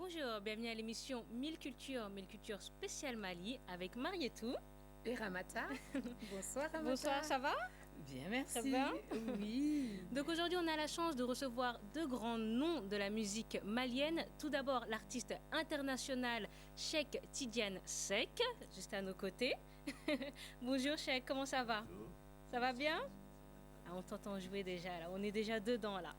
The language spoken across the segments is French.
Bonjour, bienvenue à l'émission 1000 cultures spécial Mali avec Marietou. Et Ramata. Bonsoir Ramata. Bonsoir, ça va? Bien, merci. Ça va? Oui. Donc aujourd'hui, on a la chance de recevoir deux grands noms de la musique malienne. Tout d'abord, l'artiste international Cheikh Tidiane Seck, juste à nos côtés. Bonjour Cheikh, comment ça va? Bonjour. Ça va bien? Ah, on t'entend jouer déjà, là. On est déjà dedans, là.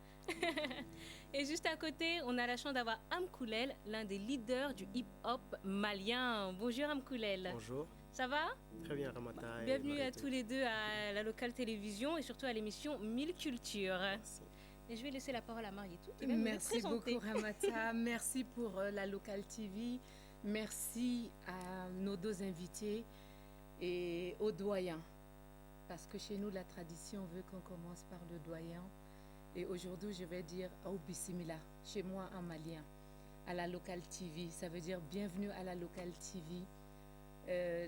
Et juste à côté, on a la chance d'avoir Amkoulel, l'un des leaders du hip-hop malien. Bonjour Amkoulel. Bonjour. Ça va? Très bien, Ramata. Bienvenue à tous les deux à la locale télévision et surtout à l'émission 1000 cultures. Merci. Et je vais laisser la parole à Marietou qui va nous Merci présenter. beaucoup Ramata. Merci pour la locale TV. Merci à nos deux invités et aux doyens. Parce que chez nous, la tradition veut qu'on commence par le doyen. Et aujourd'hui, je vais dire au Bismillah, chez moi en malien, à la locale TV. Ça veut dire bienvenue à la locale TV.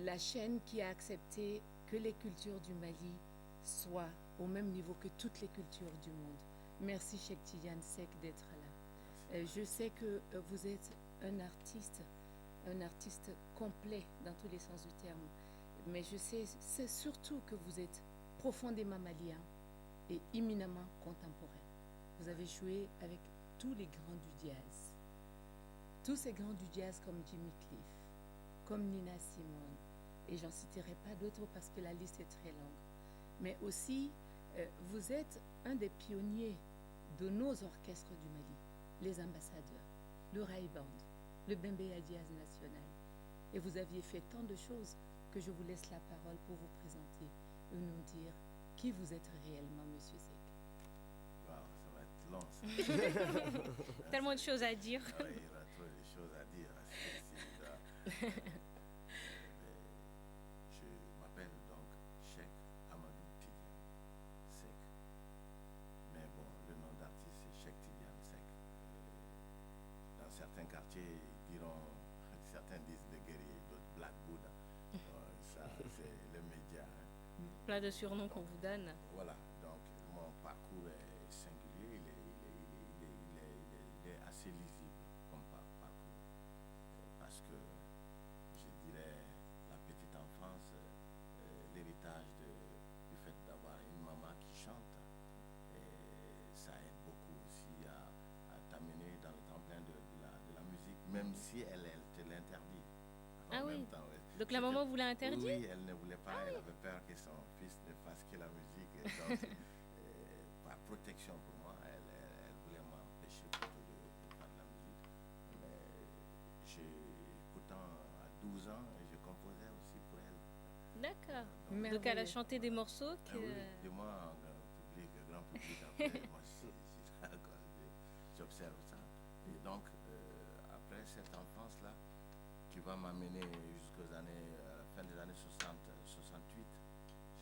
La chaîne qui a accepté que les cultures du Mali soient au même niveau que toutes les cultures du monde. Merci Cheikh Tidiane Seck d'être là. Je sais que vous êtes un artiste complet dans tous les sens du terme. Mais je sais, c'est surtout que vous êtes profondément malien et éminemment contemporain. Vous avez joué avec tous les grands du jazz. Tous ces grands du jazz comme Jimmy Cliff, comme Nina Simone. Et j'en citerai pas d'autres parce que la liste est très longue. Mais aussi, vous êtes un des pionniers de nos orchestres du Mali, les ambassadeurs, le Rai Band, le Bembeya Jazz National. Et vous aviez fait tant de choses que je vous laisse la parole pour vous présenter et nous dire qui vous êtes réellement, Monsieur Seck. Wow, ça va être long. Ça. Tellement de choses à dire. Ah oui, il y aura trop de choses à dire. Je m'appelle donc Cheikh Amadou Tidiane Seck. Mais bon, le nom d'artiste c'est Cheikh Tidiane Seck. Dans certains quartiers, ils diront, certains disent le guerrier, d'autres Black Buddha. Ça, c'est le média. Plein de surnoms qu'on vous donne. Voilà, donc mon parcours est singulier, il est assez lisible comme parcours. Parce que, je dirais, la petite enfance, l'héritage du fait d'avoir une maman qui chante, et ça aide beaucoup aussi à t'amener dans le tremplin de la musique, même si elle te l'interdit. Ah oui. Donc la maman vous l'a interdit? Oui, elle ne voulait pas, elle avait peur que son fils ne fasse que la musique. Donc, par protection pour moi, elle voulait m'empêcher plutôt de faire de la musique. Mais pourtant, à 12 ans, je composais aussi pour elle. D'accord. Donc elle a chanté des morceaux que... oui, de moi, grand public, après, moi, j'observe ça. Et donc, après cette enfance-là, qui va m'amener jusqu'aux années, à la fin des années 60, 68.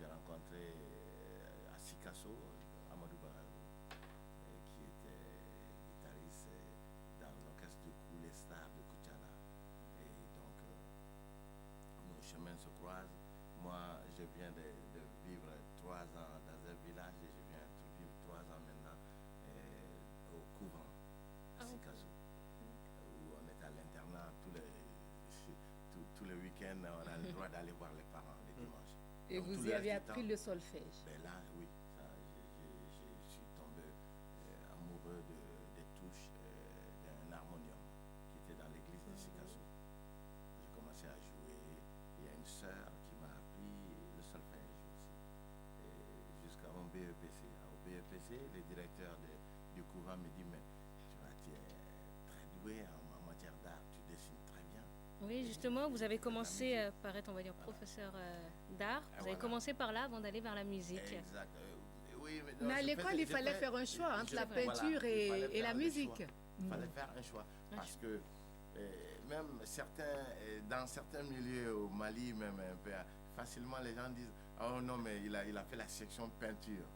J'ai rencontré à Sikasso, Amadou Barao, qui était guitariste dans l'orchestre de Les Stars de Koutiana. Et donc, nos chemins se croisent. Moi, je viens de vivre 3 ans dans un village et je viens de vivre 3 ans maintenant au couvent à Sikasso, où on est à l'internat tous les week-ends, on a le droit d'aller voir les parents les dimanches. Et donc, vous y avez appris le solfège? Ben là, oui, je suis tombé amoureux des touches d'un harmonium qui était dans l'église de Sikasso. J'ai commencé à jouer. Il y a une sœur qui m'a appris le solfège aussi. Jusqu'à mon BEPC. Au BEPC, le directeur du couvent me dit, mais tu es très doué en matière d'art, tu dessines très bien. Oui, justement, vous avez commencé par être, on va dire, professeur d'art. Vous avez commencé par là avant d'aller vers la musique. Exact. Oui, mais à l'école, il fallait faire un choix entre la peinture et la musique. Il fallait faire un choix. Parce que même dans certains milieux au Mali, même un peu, facilement les gens disent « Oh non, mais il a fait la section peinture. »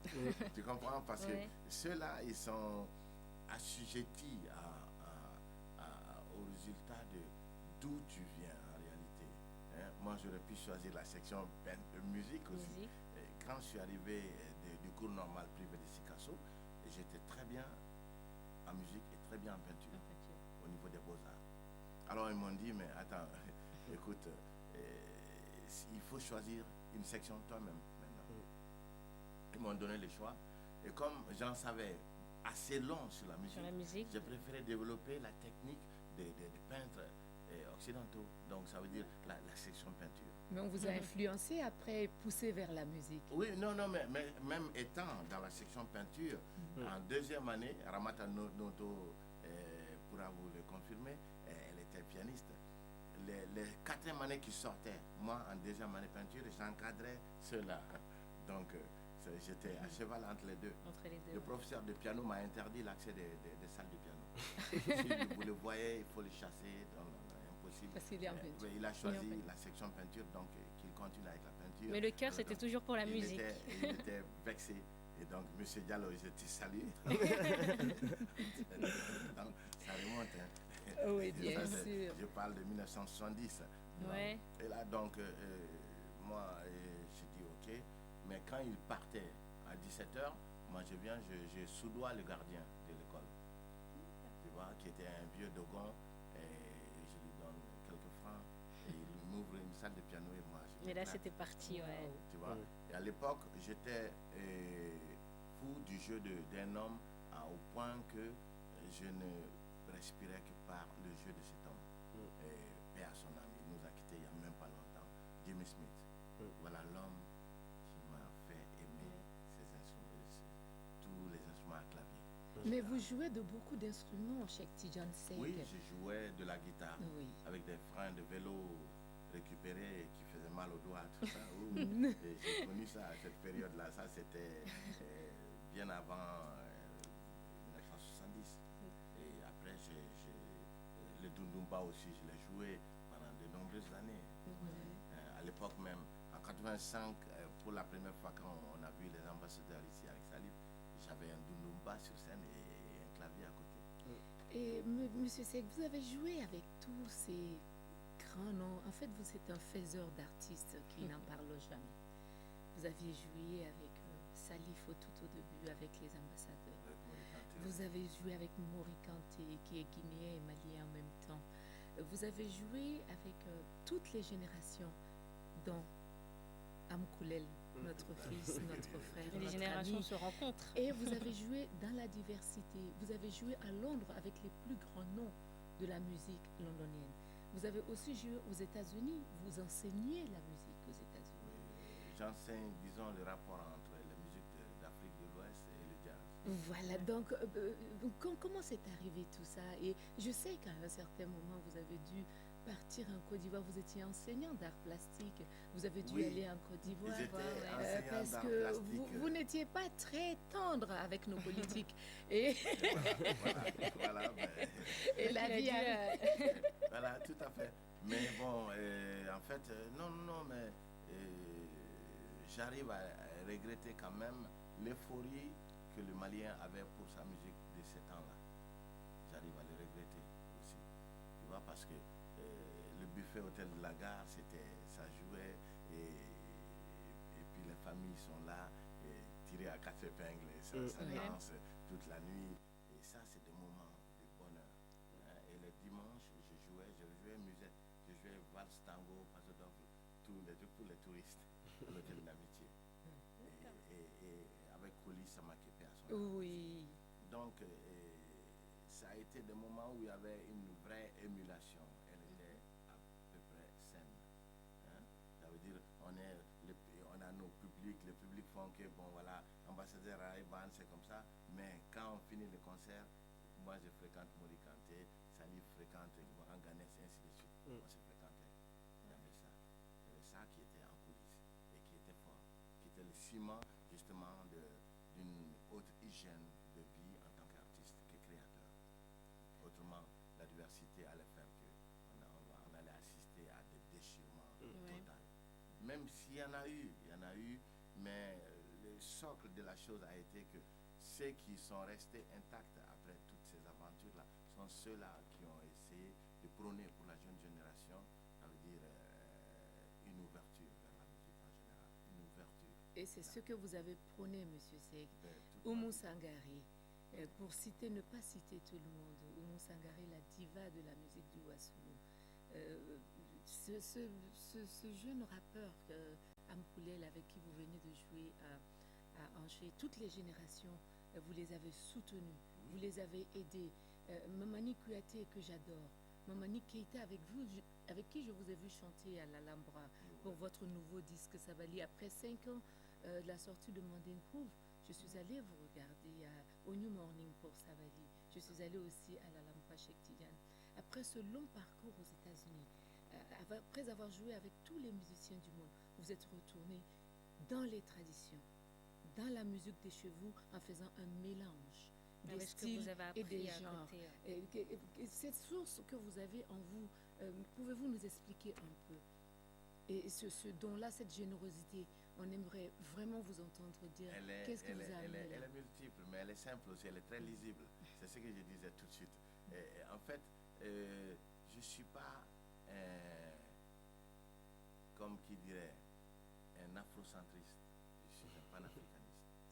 Tu comprends? Parce que ceux-là, ils sont assujettis au résultat d'où tu viens en réalité. Moi, j'aurais pu choisir la section musique aussi. Et quand je suis arrivé du cours normal privé de Sikasso, j'étais très bien en musique et très bien en peinture, au niveau des beaux-arts. ils m'ont dit, mais attends, écoute, il faut choisir une section toi-même maintenant. Ils m'ont donné le choix. Et comme j'en savais assez long sur la musique, j'ai préféré développer la technique des peintres occidentaux. Donc ça veut dire la section peinture. Mais on vous a influencé après, poussé vers la musique. Oui, non, mais même étant dans la section peinture, en deuxième année, Ramata Noto pourra vous le confirmer, elle était pianiste. Les quatrième année qui sortaient, moi en deuxième année peinture, j'encadrais ceux-là. Donc j'étais à cheval entre les deux. Le professeur de piano m'a interdit l'accès des salles de piano. Si vous le voyez, il faut le chasser. Donc, impossible. Parce qu'il est en peinture. Il a choisi la section peinture, donc qu'il continue avec la peinture. Mais le cœur, c'était toujours pour la musique. Il était vexé. Et donc, M. Diallo, je te salue. Donc, ça remonte. Hein. Oui, bien sûr. Je parle de 1970. Ouais. Et là, donc, moi, j'ai dit OK. Mais quand il partait à 17h, moi, je soudoie le gardien de l'école. Tu vois, qui était un vieux dogon. Et je lui donne quelques francs. Et il m'ouvre une salle de piano et moi, mais là, c'était parti, ouais. Tu vois. Et à l'époque, j'étais fou du jeu d'un homme au point que je ne respirais que par le jeu de cet homme. Paix à son âme, il nous a quittés il n'y a même pas longtemps. Jimmy Smith. Voilà l'homme qui m'a fait aimer ces instruments, tous les instruments à clavier. Mais vous jouez de beaucoup d'instruments, Cheikh Tidiane Seck. Oui, je jouais de la guitare avec des freins de vélo récupérés qui faisaient mal aux doigts, tout ça. J'ai connu ça à cette période-là. Ça, c'était bien avant 1970. Et après, le Dundumba aussi, je l'ai joué pendant de nombreuses années. À l'époque même, en 85, pour la première fois quand on a vu les ambassadeurs ici avec Salif, j'avais un Dundumba sur scène et un clavier à côté. Et Monsieur Seck, vous avez joué avec tous ces grands noms. En fait, vous êtes un faiseur d'artistes qui n'en parle jamais. Vous aviez joué avec Salif tout au début, avec les ambassadeurs. Vous avez joué avec Mori Kanté, qui est guinéen et malien en même temps. Vous avez joué avec toutes les générations, dont Amkoulel, notre fils, notre frère, les générations se rencontrent. Et vous avez joué dans la diversité. Vous avez joué à Londres avec les plus grands noms de la musique londonienne. Vous avez aussi joué aux États-Unis. Vous enseignez la musique aux États-Unis. Oui, j'enseigne, disons, le rapport entre la musique d'Afrique de l'Ouest et le jazz. Voilà, donc comment c'est arrivé tout ça? Et je sais qu'à un certain moment, vous avez dû partir en Côte d'Ivoire, vous étiez enseignant d'art plastique, vous avez dû aller en Côte d'Ivoire parce que vous n'étiez pas très tendre avec nos politiques. Et, voilà, et la vie voilà, tout à fait. Mais bon, en fait, non, mais j'arrive à regretter quand même l'euphorie que le Malien avait pour sa musique de ces temps-là. J'arrive à le regretter aussi. Tu vois, parce que le buffet Hôtel de la Gare, ça jouait et puis les familles sont là, tirées à quatre épingles, ça danse toute la nuit. Et ça, c'est des moments de bonheur. Et le dimanche, je jouais musette, je jouais valse, tango, paso doble, pour les touristes à l'Hôtel de l'Amitié. Et avec Koli Samakepe à son âme. Oui. Donc, ça a été des moments où il y avait une vraie émulation. Elle était à peu près saine. Hein? Ça veut dire, on a nos publics, les publics font que, bon voilà, ambassadeur Raïban, c'est comme ça. Mais quand on finit le concert, moi je fréquente Mori Kanté, Salif fréquente Moran Ganes, et ainsi de suite. On se fréquentait. Il y avait ça. Il y avait ça qui était en coulisses et qui était fort, qui était le ciment justement d'une haute hygiène de vie en tant qu'artiste, que créateur. Autrement, la diversité allait faire qu'on allait assister à des déchirements totaux. Même s'il y en a eu, mais le socle de la chose a été que ceux qui sont restés intacts après toutes ces aventures-là sont ceux-là qui ont essayé de prôner pour la jeune génération, ça veut dire une ouverture vers la musique en général, une ouverture. Et c'est ce que vous avez prôné, M. Seck. Oumou Sangaré, pour ne pas citer tout le monde, Oumou Sangaré, la diva de la musique du Wassoulou. euh, ce jeune rappeur, Ampoulel, avec qui vous venez de jouer à Angers, toutes les générations, vous les avez soutenus, vous les avez aidés. Mamani Kouyaté, que j'adore, Mamani Keita, avec qui je vous ai vu chanter à l'Alhambra pour votre nouveau disque Sabali. Après 5 ans de la sortie de Mandine Groove, je suis allée vous regarder au New Morning pour Sabali. Je suis allée aussi à l'Alhambra chez Tidiane. Après ce long parcours aux États-Unis, après avoir joué avec tous les musiciens du monde, vous êtes retourné dans les traditions, dans la musique des chevaux, en faisant un mélange des Avec ce que styles vous avez et des appris à genres. côté. Et cette source que vous avez en vous, pouvez-vous nous expliquer un peu? Et ce don-là, cette générosité, on aimerait vraiment vous entendre dire qu'est-ce que vous avez amené là. Elle est multiple, mais elle est simple aussi, elle est très lisible. C'est ce que je disais tout de suite. En fait, je ne suis pas, comme qui dirait, un afrocentriste. Je suis un panafricaniste.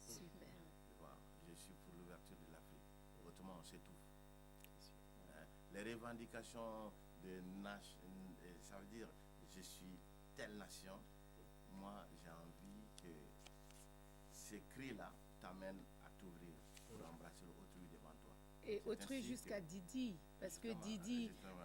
Super. Tu vois, je suis pour l'ouverture de l'Afrique. Autrement, on s'étouffe. Les revendications de ça veut dire je suis telle nation. Moi, j'ai envie que ces cris-là t'amènent à t'ouvrir pour embrasser autrui devant toi. Et C'est autrui ainsi jusqu'à que- Didi, parce que Justement,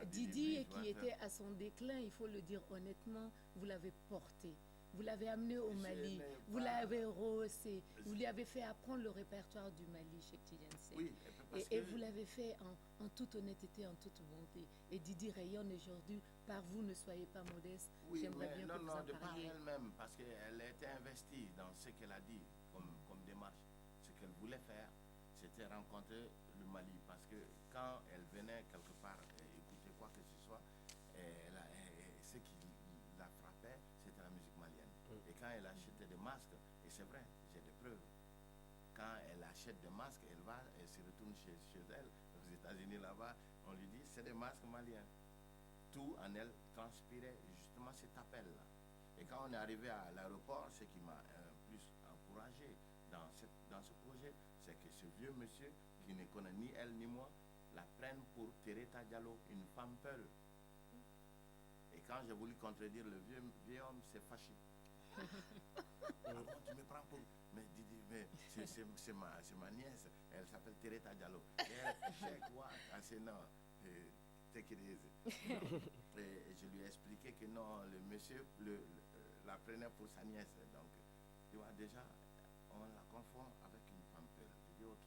Didi oui, qui était à son déclin, il faut le dire honnêtement, vous l'avez porté. Vous l'avez amené au Je Mali, n'ai vous pas- l'avez rehaussé, vous lui avez fait apprendre le répertoire du Mali chez Tidiane Seck. Oui, parce Et que vous l'avez fait en toute honnêteté, en toute bonté. Et Didi rayonne aujourd'hui. Par vous, ne soyez pas modeste. oui, J'aimerais mais bien non, que vous non, en de par parliez. elle-même, parce qu'elle a été investie dans ce qu'elle a dit comme démarche. Ce qu'elle voulait faire, c'était rencontrer le Mali, parce que quand elle venait quelque part écouter quoi que ce soit, ce qui la frappait, c'était la musique malienne. Et quand elle achetait des masques, et c'est vrai, j'ai des preuves, quand elle achète des masques, elle se retourne chez elle, aux États-Unis là-bas, on lui dit c'est des masques maliens. Tout en elle transpirait justement cet appel-là. Et quand on est arrivé à l'aéroport, ce qui m'a plus encouragé dans ce projet, c'est que ce vieux monsieur, qui ne connaît ni elle ni moi, la prenne pour Tereta Diallo, une femme peule. Et quand j'ai voulu contredire le vieux homme, s'est fâché. Ah bon, tu me prends pour... Mais Didi, mais c'est ma nièce, elle s'appelle Tereta Diallo. Et elle, c'est quoi? Ah, c'est non. Take it easy. Non. Et je lui ai expliqué que non, le monsieur la prenait pour sa nièce. Donc, tu vois, déjà, on la confond avec une femme peule. Je dis, ok.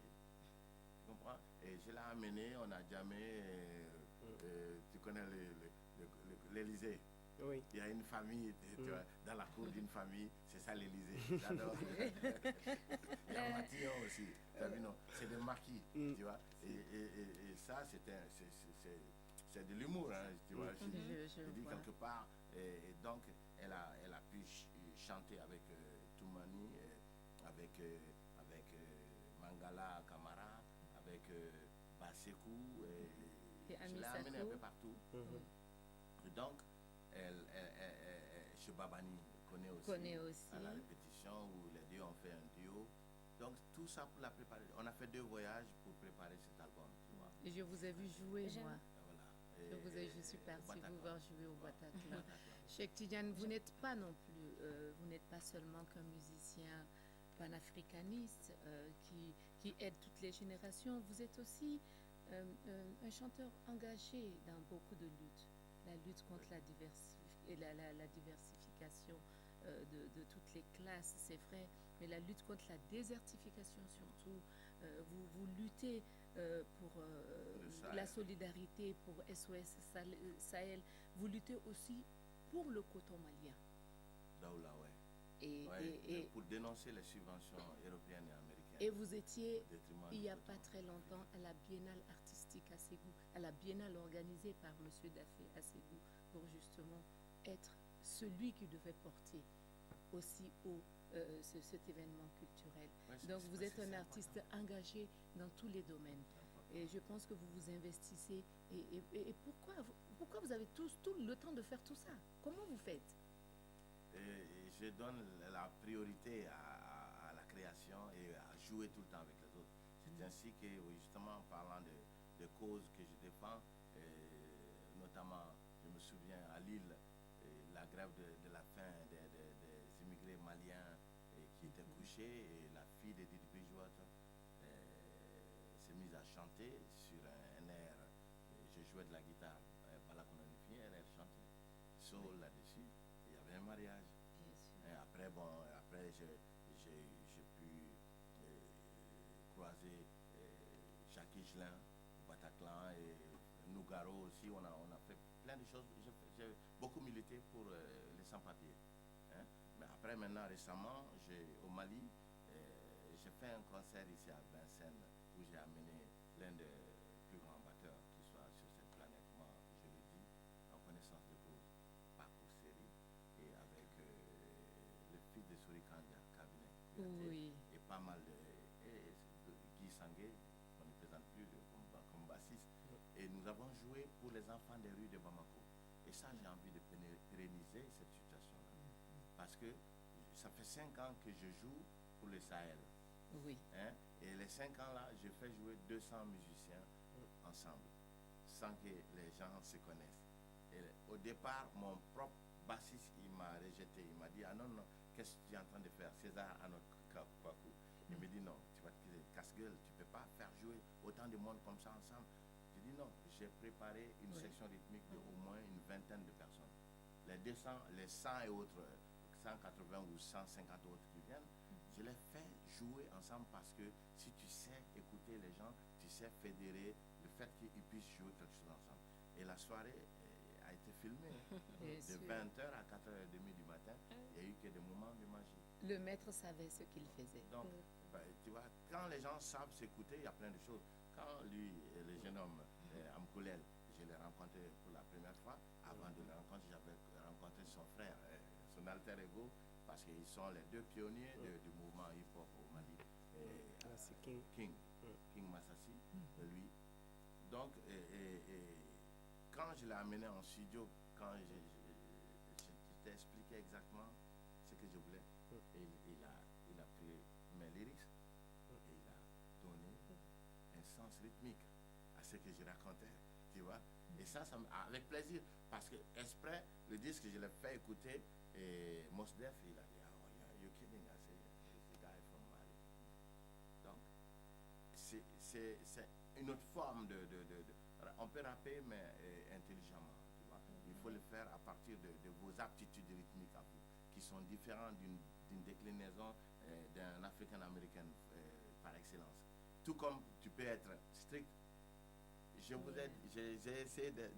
Tu comprends? Et je l'ai amené, on a jamais... tu connais l'Élysée. Oui. Il y a une famille, tu vois, dans la cour d'une famille, c'est ça l'Élysée. J'adore. Il y a Matillon aussi. Tu as vu, non? C'est des maquis, tu vois. Et ça, c'est de l'humour, hein, tu vois. Je dis vois. quelque part. Et donc, elle a pu chanter avec Toumani, avec Mangala Kamara, avec Basekou. Et Je l'ai amené un Amisako. peu partout. Et donc, chez Babani connaît aussi, à la répétition où les deux ont fait un duo. Donc tout ça pour la préparer. On a fait 2 voyages pour préparer cet album, tu vois. Et je vous ai vu jouer, J'aime. moi. Voilà. Je suis partie vous voir jouer au Bataclan. Bataclan. Cheikh Tidiane, vous n'êtes pas non plus, vous n'êtes pas seulement qu'un musicien panafricaniste qui aide toutes les générations, vous êtes aussi un chanteur engagé dans beaucoup de luttes. La lutte contre la diversification de toutes les classes, c'est vrai, mais la lutte contre la désertification surtout. Vous luttez pour la solidarité, pour SOS Sahel. Vous luttez aussi pour le coton malien. Daoula, ouais. Et pour dénoncer les subventions européennes et américaines. Et vous étiez, au détriment il du n'y a coton pas très longtemps, à la Biennale artistique à Ségou, à la Biennale organisée par M. Daffé à Ségou, pour justement être celui qui devait porter aussi haut cet événement culturel. Ouais, Donc vous êtes un c'est artiste engagé dans tous les domaines. Et je pense que vous vous investissez. Et pourquoi vous avez tout le temps de faire tout ça? Comment vous faites? Et je donne la priorité à la création et à jouer tout le temps avec les autres. C'est ainsi que, justement, en parlant de causes que je défends, notamment, je me souviens grève de la faim des immigrés maliens qui étaient couchés, et la fille de Didi Bridgewater s'est mise à chanter sur un air. Je jouais de la guitare, Balakononifi, elle chantait soul là-dessus. Il y avait un mariage. Bien sûr. Et après, j'ai pu croiser Jacques Higelin au Bataclan, et Nougaro aussi. On a fait plein de choses. J'ai beaucoup milité pour les sans-papiers. Hein. Mais après, maintenant, récemment, au Mali, j'ai fait un concert ici à Vincennes où j'ai amené l'un des plus grands batteurs qui soit sur cette planète. Moi, je le dis, en connaissance de cause, parcours série, et avec le fils de Sourikandia, cabinet, Oui. et pas mal de Guy Sangué, on ne présente plus comme bassiste. Et nous avons joué pour les enfants des rues de Bamako. Et ça, j'ai envie de pérenniser cette situation-là. Parce que ça fait 5 ans que je joue pour le Sahel. Oui. Hein? Et les 5 ans-là, je fais jouer 200 musiciens ensemble, sans que les gens se connaissent. Et au départ, mon propre bassiste, il m'a rejeté. Il m'a dit, ah non, non, qu'est-ce que tu es en train de faire, César Anokakou? Il me dit, non, tu vas te casse-gueule, tu ne peux pas faire jouer autant de monde comme ça ensemble. J'ai dit, non, j'ai préparé une section rythmique de au moins une vingtaine de personnes. Les 200, les 100 et autres, 180 ou 150 autres qui viennent, je les fais jouer ensemble, parce que si tu sais écouter les gens, tu sais fédérer le fait qu'ils puissent jouer quelque chose ensemble. Et la soirée a été filmée. De 20h à 4h30 du matin, il n'y a eu que des moments de magie. Le maître savait ce qu'il faisait. Donc, tu vois, quand les gens savent s'écouter, il y a plein de choses. Quand lui, le jeune homme, Amkoulel, je l'ai rencontré pour la première fois. Avant de le rencontrer, j'avais rencontré son frère, son alter ego, parce qu'ils sont les deux pionniers du mouvement hip-hop au Mali. C'est King. King Massassi, lui. Donc, quand je l'ai amené en studio, quand je t'ai expliqué exactement ce que je voulais, et il a pris mes lyrics et il a donné un sens rythmique à ce que je racontais, tu vois. Et ça avec plaisir, parce que exprès, le disque, je l'ai fait écouter, et Mos Def, il a dit, oh, you're kidding, I say, it's the guy from Mali. Donc, c'est une autre forme on peut rapper, mais intelligemment, tu vois. Il faut le faire à partir de vos aptitudes rythmiques à vous, qui sont différentes d'une déclinaison d'un African-Américain par excellence. Tout comme tu peux être strict. J'ai essayé de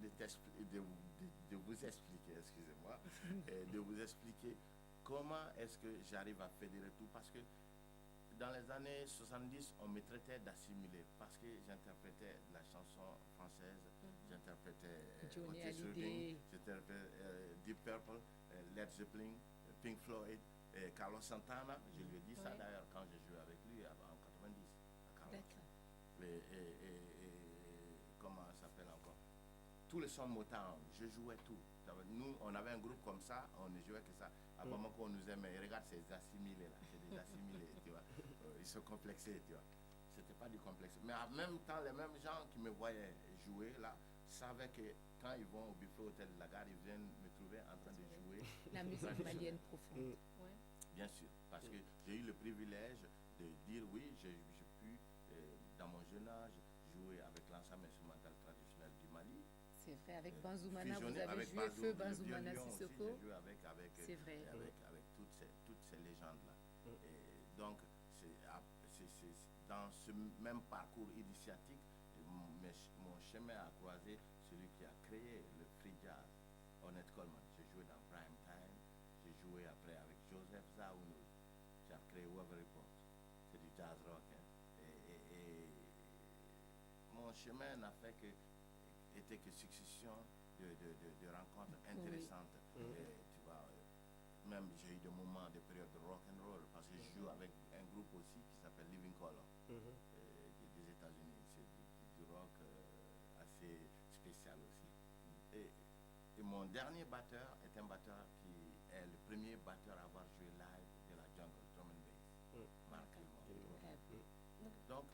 vous expliquer, excusez-moi, de vous expliquer comment est-ce que j'arrive à fédérer tout, parce que dans les années 70, on me traitait d'assimilé, parce que j'interprétais la chanson française, j'interprétais Johnny Otis Hallyday, Redding, j'interprétais Deep Purple, Led Zeppelin, Pink Floyd, Carlos Santana. Je lui ai dit ça d'ailleurs quand j'ai joué avec lui en 90 à Carlos. D'accord. Comment ça s'appelle encore? Tous les sons Motown, je jouais tout. Nous, on avait un groupe comme ça, on ne jouait que ça. À Bamako, on nous aimait. Regarde ces assimilés là, c'est des assimilés, tu vois. Ils se complexaient, tu vois. C'était pas du complexe. Mais en même temps, les mêmes gens qui me voyaient jouer là savaient que quand ils vont au buffet hôtel de la gare, ils viennent me trouver en train de jouer la musique malienne profonde. Bien sûr, parce que j'ai eu le privilège de dire oui, j'ai pu, dans mon jeune âge, jouer avec l'ensemble instrumental traditionnel du Mali. C'est vrai, avec Banzoumana, vous avez joué Feu Banzoumana Sissoko. J'ai joué avec toutes ces légendes-là. Donc, c'est dans ce même parcours initiatique, mon chemin a croisé celui qui a créé le free jazz, Ornette Coleman. J'ai joué dans Prime Time, j'ai joué après avec Joseph Zaounou, qui a créé Weather Report. C'est du jazz rock. Hein. Et mon chemin n'a fait que était que succession de rencontres intéressantes. Tu vois, même j'ai eu des moments, des périodes de rock and roll, parce que je joue avec un groupe aussi qui s'appelle Living Color des États-Unis. C'est du rock assez spécial aussi. Et mon dernier batteur est un batteur qui est le premier batteur à avoir joué live de la jungle, drum and bass, Marc Elmore. Donc,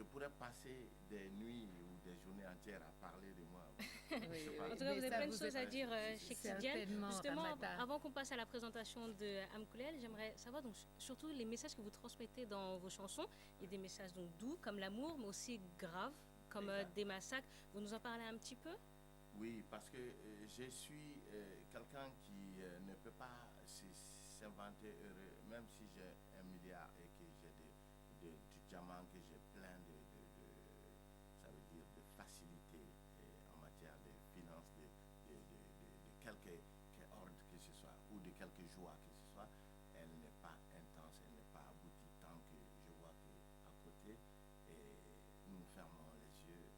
je pourrais passer des nuits ou des journées entières à parler de moi. Oui, Je sais pas. En tout cas, vous avez plein de choses à êtes- dire, Cheikh Tidiane. certainement, Justement, Ramata. avant qu'on passe à la présentation de Amkoulel, j'aimerais savoir donc surtout les messages que vous transmettez dans vos chansons. Il y a des messages donc doux comme l'amour, mais aussi graves comme Exact. des massacres. Vous nous en parlez un petit peu? Oui, parce que je suis quelqu'un qui ne peut pas s'inventer heureux, même si j'ai 1 milliard et que j'ai du diamant, que j'ai plein ça veut dire de facilité en matière de finances, de quelque ordre que ce soit, ou de quelque joie que ce soit, elle n'est pas intense, elle n'est pas aboutie tant que je vois qu'à côté, nous fermons les yeux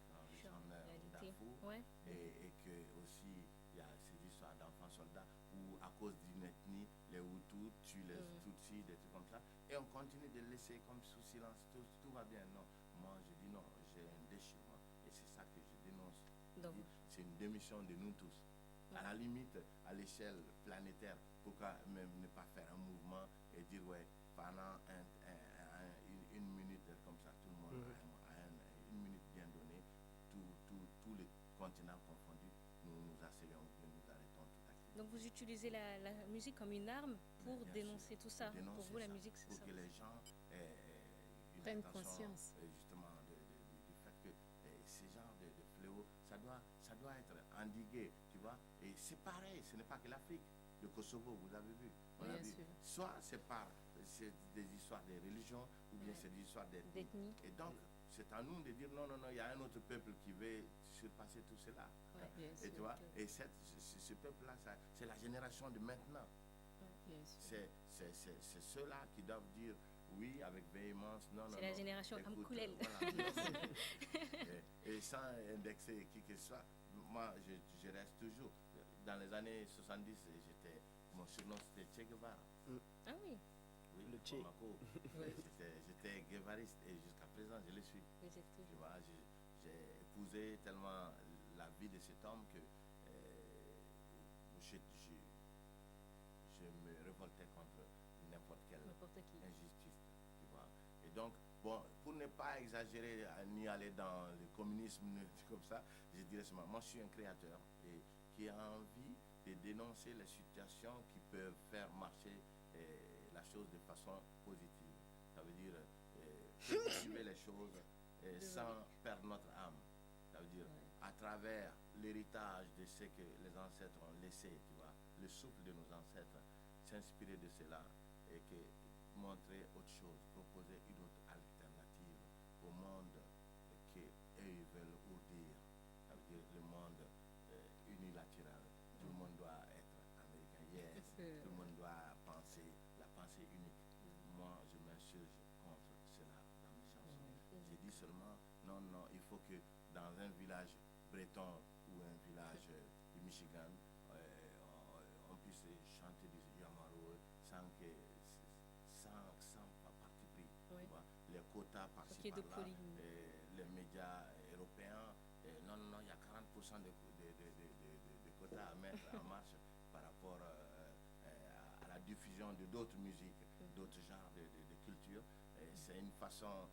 quand les Sur gens la meurent au réalité. Darfour, Ouais. et que aussi il y a ces histoires d'enfants soldats où à cause d'une ethnie les Hutus tuent les Tutsis, des trucs comme ça, et on continue de laisser comme sous silence, tout va bien. Non, moi je dis non, j'ai un déchirement et c'est ça que je dénonce. Donc, C'est une démission de nous tous. À la limite, à l'échelle planétaire, pourquoi même ne pas faire un mouvement et dire ouais, pendant une minute comme ça, tout le monde une minute bien donnée, tous les continents confondus, nous accélérons, nous arrêtons toute activité. donc vous utilisez la musique comme une arme pour Bien dénoncer sûr, tout ça. dénoncer Pour vous, la ça, musique, c'est pour ça. que les gens une Prennent attention, conscience. justement du fait que ces genres de fléaux, ça doit être endigué, tu vois. Et c'est pareil, ce n'est pas que l'Afrique. Le Kosovo, vous avez vu, on Bien a vu. sûr. Soit c'est des histoires de religion, ou bien c'est des histoires d'ethnie. D'ethnie. Et donc, c'est à nous de dire non, il y a un autre peuple qui veut surpasser tout cela. Ouais. Bien Et sûr. tu vois, et ce peuple-là, c'est la génération de maintenant. Bien sûr. C'est ceux-là qui doivent dire oui avec véhémence. Non, C'est la génération écoute, Amkoulel. voilà, et sans indexer qui que ce soit, moi je reste toujours. Dans les années 70, mon surnom c'était Che Guevara. Ah oui, Oui, Le Che. Bamako. J'étais guevariste et jusqu'à présent je le suis. vous êtes Tu toujours. vois, j'ai épousé tellement la vie de cet homme que je me révoltais contre n'importe quelle N'importe qui. injustice, tu vois. Et donc, bon, pour ne pas exagérer ni aller dans le communisme comme ça, je dirais seulement, moi je suis un créateur et qui a envie de dénoncer les situations qui peuvent faire marcher la chose de façon positive. Ça veut dire cultiver les choses sans perdre notre âme. Ça veut dire à travers l'héritage de ce que les ancêtres ont laissé, tu vois, le souffle de nos ancêtres, s'inspirer de cela et que montrer autre chose, proposer une autre alternative au monde que eux veulent ourdir. Ça veut dire le monde unilatéral. Tout le monde doit être américain, yes. Tout le monde doit penser la pensée unique. Moi, je m'insurge contre cela dans mes chansons. J'ai dit seulement, non, il faut que dans un village breton ou un village du Michigan, on puisse chanter du Yamaro sans parti pris. Oui. Tu vois. Les quotas par-ci qu'il y ait de par-là, polygamie. les médias européens, non, il y a 40% de quotas à mettre en marche par rapport à la diffusion de d'autres musiques, d'autres genres de culture. C'est une façon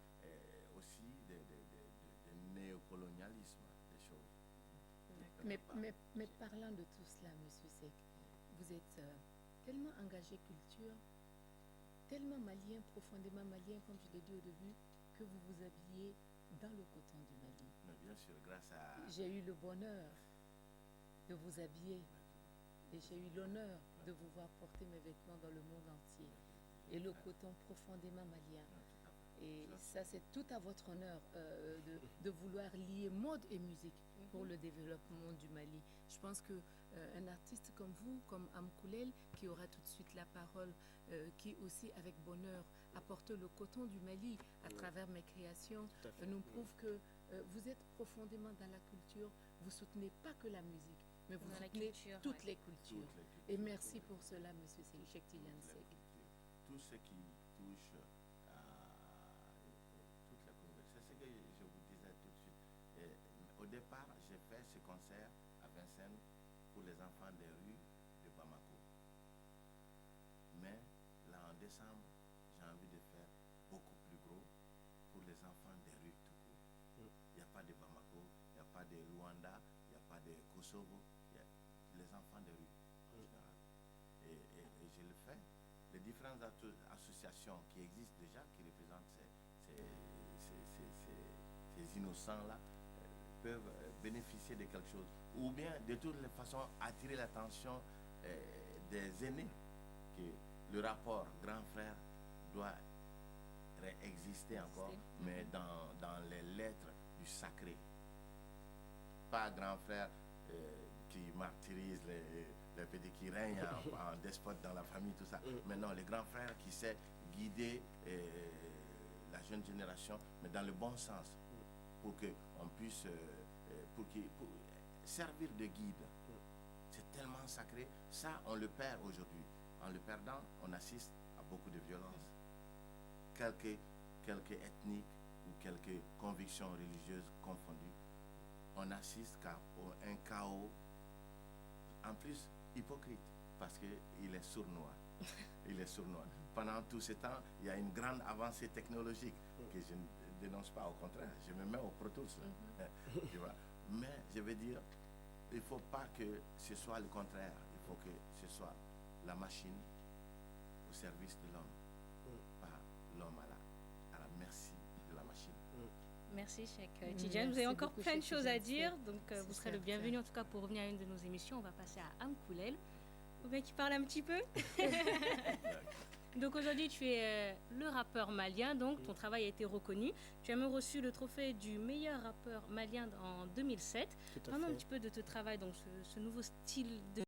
aussi de néocolonialisme des choses. Mais parlant de tout cela, Monsieur Seck, vous êtes tellement engagé culture, tellement malien, profondément malien, comme je l'ai dit au début, que vous vous habillez dans le coton du Mali. Mais bien sûr, grâce à... J'ai eu le bonheur de vous habiller et j'ai eu l'honneur de vous voir porter mes vêtements dans le monde entier. Et le coton profondément malien. Et ça, c'est tout à votre honneur de vouloir lier mode et musique pour le développement du Mali. Je pense qu'un artiste comme vous, comme Amkoulel, qui aura tout de suite la parole, qui aussi avec bonheur apporte le coton du Mali à travers mes créations, Tout à fait. nous prouve que vous êtes profondément dans la culture. Vous soutenez pas que la musique, mais vous Dans la soutenez culture, toutes ouais. les cultures. Et merci pour cela, Monsieur Cheikh Tidiane Seck. Tout ce qui touche à toute la communauté. C'est ce que je vous disais tout de suite. Au départ, j'ai fait ce concert à Vincennes pour les enfants des rues de Bamako. Mais là, en décembre, j'ai envie de faire beaucoup plus gros pour les enfants des de Rwanda, il n'y a pas de Kosovo, il y a les enfants de rue en général. Et je le fais. Les différentes associations qui existent déjà, qui représentent ces innocents-là, peuvent bénéficier de quelque chose. Ou bien, de toutes les façons, attirer l'attention des aînés, que le rapport grand frère doit exister encore, mais dans les lettres du sacré. Pas grand frère qui martyrise les petits qui règnent en despote dans la famille, tout ça. Mais non, les grands frères qui sait guider la jeune génération, mais dans le bon sens, pour qu'on puisse pour servir de guide. C'est tellement sacré. Ça, on le perd aujourd'hui. En le perdant, on assiste à beaucoup de violence. Quelques ethniques ou quelques convictions religieuses confondues, on assiste à un chaos, en plus hypocrite, parce qu'il est sournois. Il est sournois. Pendant tout ce temps, il y a une grande avancée technologique que je ne dénonce pas, au contraire, je me mets au Pro Tools, tu vois. Mais je veux dire, il ne faut pas que ce soit le contraire. Il faut que ce soit la machine au service de l'homme, pas l'homme à la merci de la machine. Merci, Cheikh Tidiane. Vous avez encore beaucoup, plein de Cheikh choses à Tidiane. dire, donc vous serez le certain. bienvenu en tout cas pour revenir à une de nos émissions. On va passer à Amkoulel. Ou bien qui parle un petit peu. Donc aujourd'hui, tu es le rappeur malien, donc ton travail a été reconnu. Tu as même reçu le trophée du meilleur rappeur malien en 2007. Tout à Parlons un fait. petit peu de ton travail, donc ce nouveau style de